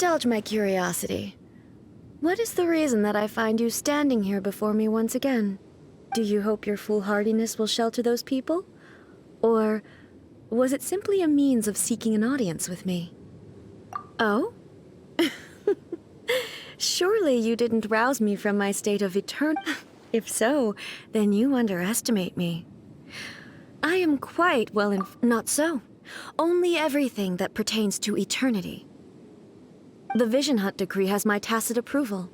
indulge my curiosity. What is the reason that I find you standing here before me once again? Do you hope your foolhardiness will shelter those people? Or was it simply a means of seeking an audience with me? Oh? Surely you didn't rouse me from my state of If so, then you underestimate me. I am quite not so. Only everything that pertains to eternity. The Vision Hunt decree has my tacit approval.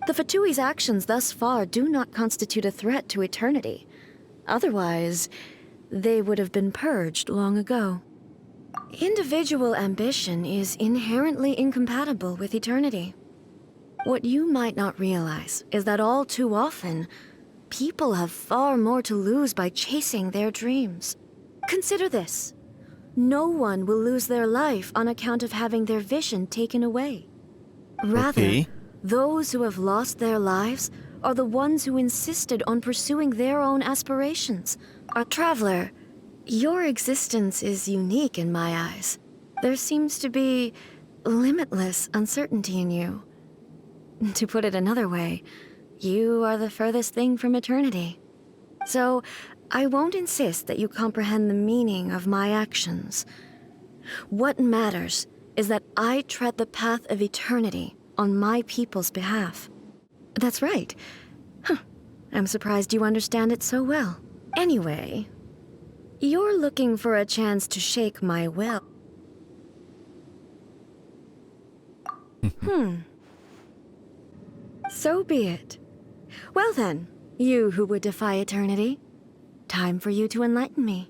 The Fatui's actions thus far do not constitute a threat to eternity. Otherwise, they would have been purged long ago. Individual ambition is inherently incompatible with eternity. What you might not realize is that all too often, people have far more to lose by chasing their dreams. Consider this. No one will lose their life on account of having their vision taken away. Rather, those who have lost their lives are the ones who insisted on pursuing their own aspirations. A traveler, your existence is unique in my eyes. There seems to be limitless uncertainty in you. To put it another way, you are the furthest thing from eternity. So, I won't insist that you comprehend the meaning of my actions. What matters is that I tread the path of eternity on my people's behalf. That's right. I'm surprised you understand it so well. Anyway, you're looking for a chance to shake my will. So be it. Well then, you who would defy eternity, time for you to enlighten me.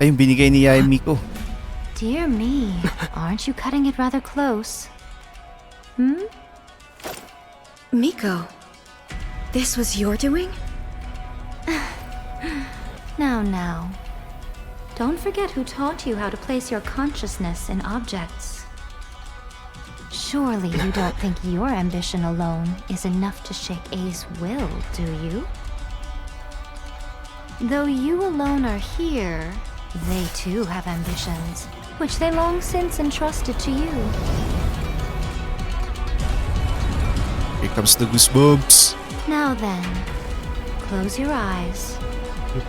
Ay, yung binigay ni Yaya Miko. Dear me, aren't you cutting it rather close? Miko, this was your doing? Now. Don't forget who taught you how to place your consciousness in objects. Surely you don't think your ambition alone is enough to shake A's will, do you? Though you alone are here, they too have ambitions, which they long since entrusted to you. Here comes the goosebumps. Now then, close your eyes. I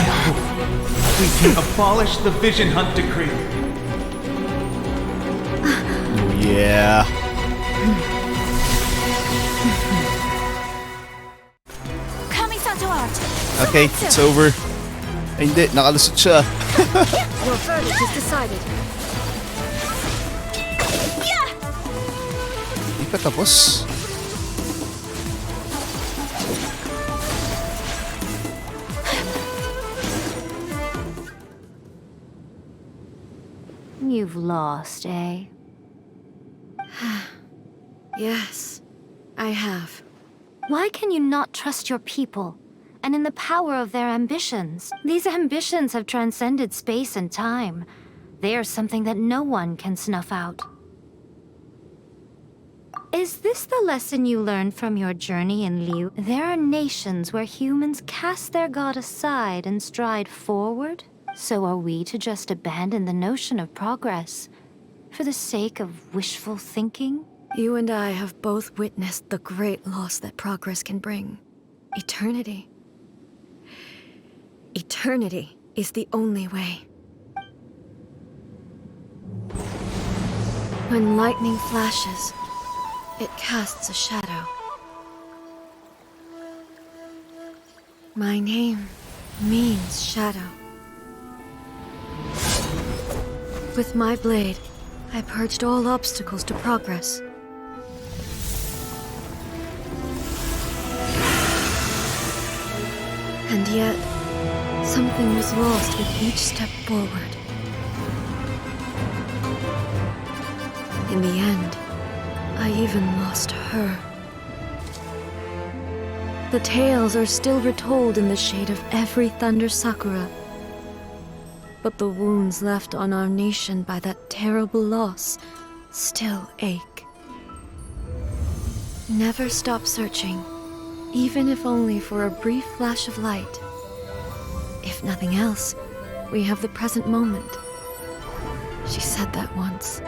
hope we can abolish the Vision Hunt decree. Oh yeah. Okay, it's over. Ay, hindi, nakalusot siya. Your verdict is decided. Hindi pa tapos. You've lost, eh? Yes, I have. Why can you not trust your people, and in the power of their ambitions? These ambitions have transcended space and time. They are something that no one can snuff out. Is this the lesson you learned from your journey in Liu? There are nations where humans cast their god aside and stride forward. So are we to just abandon the notion of progress for the sake of wishful thinking? You and I have both witnessed the great loss that progress can bring. Eternity. Eternity is the only way. When lightning flashes, it casts a shadow. My name means shadow. With my blade, I purged all obstacles to progress. And yet, Something was lost with each step forward. In the end, I even lost her. The tales are still retold in the shade of every thunder sakura. But the wounds left on our nation by that terrible loss still ache. Never stop searching, even if only for a brief flash of light. If nothing else, we have the present moment. She said that once.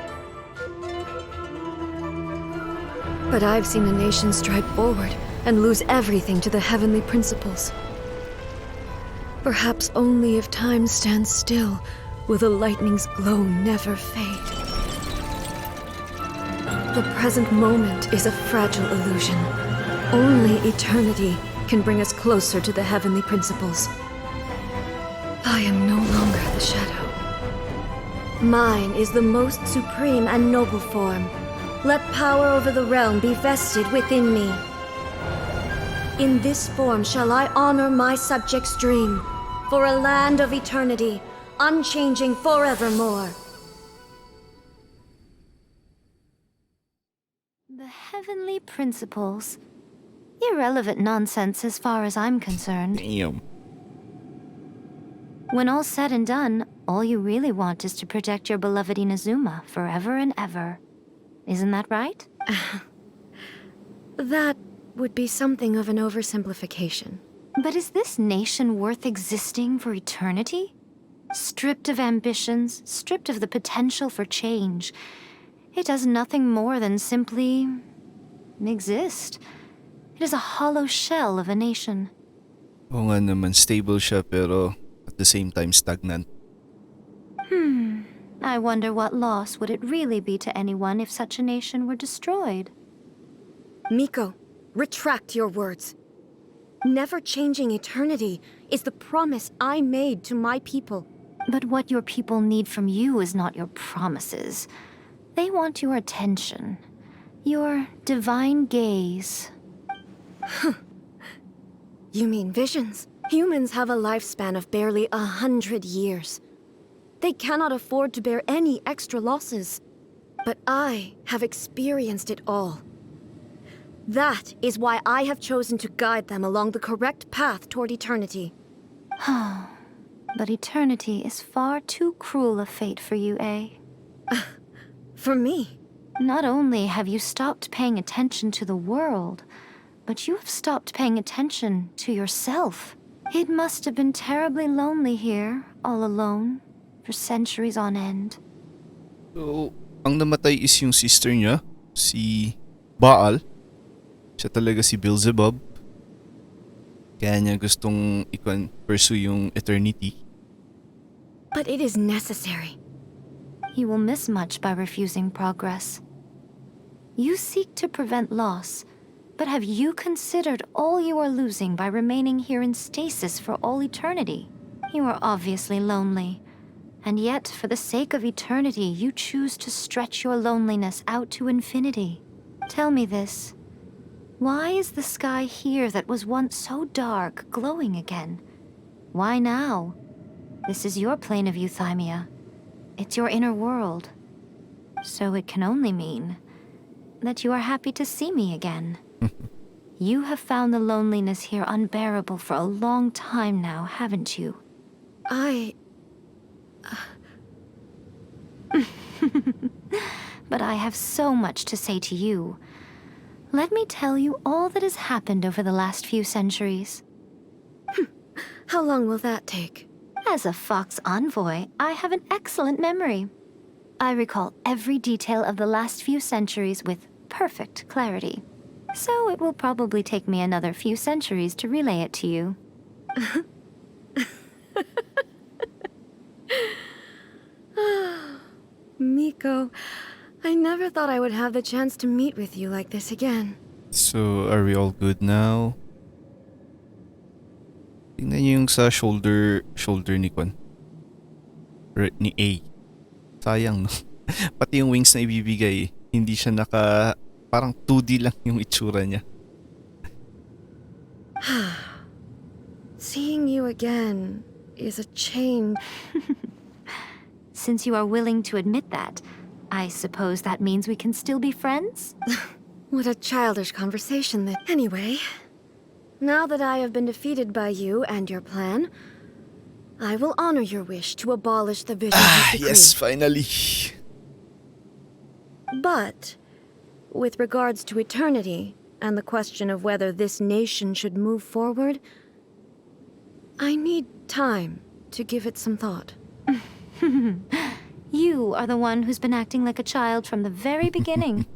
But I've seen a nation stride forward and lose everything to the heavenly principles. Perhaps only if time stands still will the lightning's glow never fade. The present moment is a fragile illusion. Only eternity can bring us closer to the heavenly principles. I am no longer the shadow. Mine is the most supreme and noble form. Let power over the realm be vested within me. In this form shall I honor my subjects' dream, for a land of eternity, unchanging forevermore. The heavenly principles. Irrelevant nonsense as far as I'm concerned. Damn. When all's said and done, all you really want is to protect your beloved Inazuma forever and ever. Isn't that right? That would be something of an oversimplification. But is this nation worth existing for eternity? Stripped of ambitions, stripped of the potential for change, it does nothing more than simply exist. It is a hollow shell of a nation. Oo nga naman, stable siya pero at the same time stagnant. I wonder what loss would it really be to anyone if such a nation were destroyed? Miko, retract your words. Never changing eternity is the promise I made to my people. But what your people need from you is not your promises. They want your attention, your divine gaze. You mean visions? Humans have a lifespan of barely 100 years. They cannot afford to bear any extra losses. But I have experienced it all. That is why I have chosen to guide them along the correct path toward eternity. But eternity is far too cruel a fate for you, eh? For me? Not only have you stopped paying attention to the world, but you have stopped paying attention to yourself. It must have been terribly lonely here, all alone, for centuries on end. So, ang namatay is yung sister niya, si Baal. Siya talaga si Beelzebub. Kaya niya gustong pursue yung eternity. But it is necessary. You will miss much by refusing progress. You seek to prevent loss, but have you considered all you are losing by remaining here in stasis for all eternity? You are obviously lonely, and yet for the sake of eternity you choose to stretch your loneliness out to infinity. Tell me this. Why is the sky here that was once so dark glowing again? Why now? This is your plane of euthymia. It's your inner world. So it can only mean that you are happy to see me again. You have found the loneliness here unbearable for a long time now, haven't you? But I have so much to say to you. Let me tell you all that has happened over the last few centuries. How long will that take? As a Fox envoy, I have an excellent memory. I recall every detail of the last few centuries with perfect clarity. So it will probably take me another few centuries to relay it to you. Miko, I never thought I would have the chance to meet with you like this again. So, are we all good now? Tingnan niyo yung sa shoulder ni Kwan. Ni A. Sayang, no? Pati yung wings na ibibigay, hindi siya parang 2D lang yung itsura niya. Seeing you again is a change. Since you are willing to admit that, I suppose that means we can still be friends? What a childish conversation that. Anyway, now that I have been defeated by you and your plan, I will honor your wish to abolish the vision of decree. Yes, finally. But, with regards to eternity and the question of whether this nation should move forward, I need time to give it some thought. You are the one who's been acting like a child from the very beginning.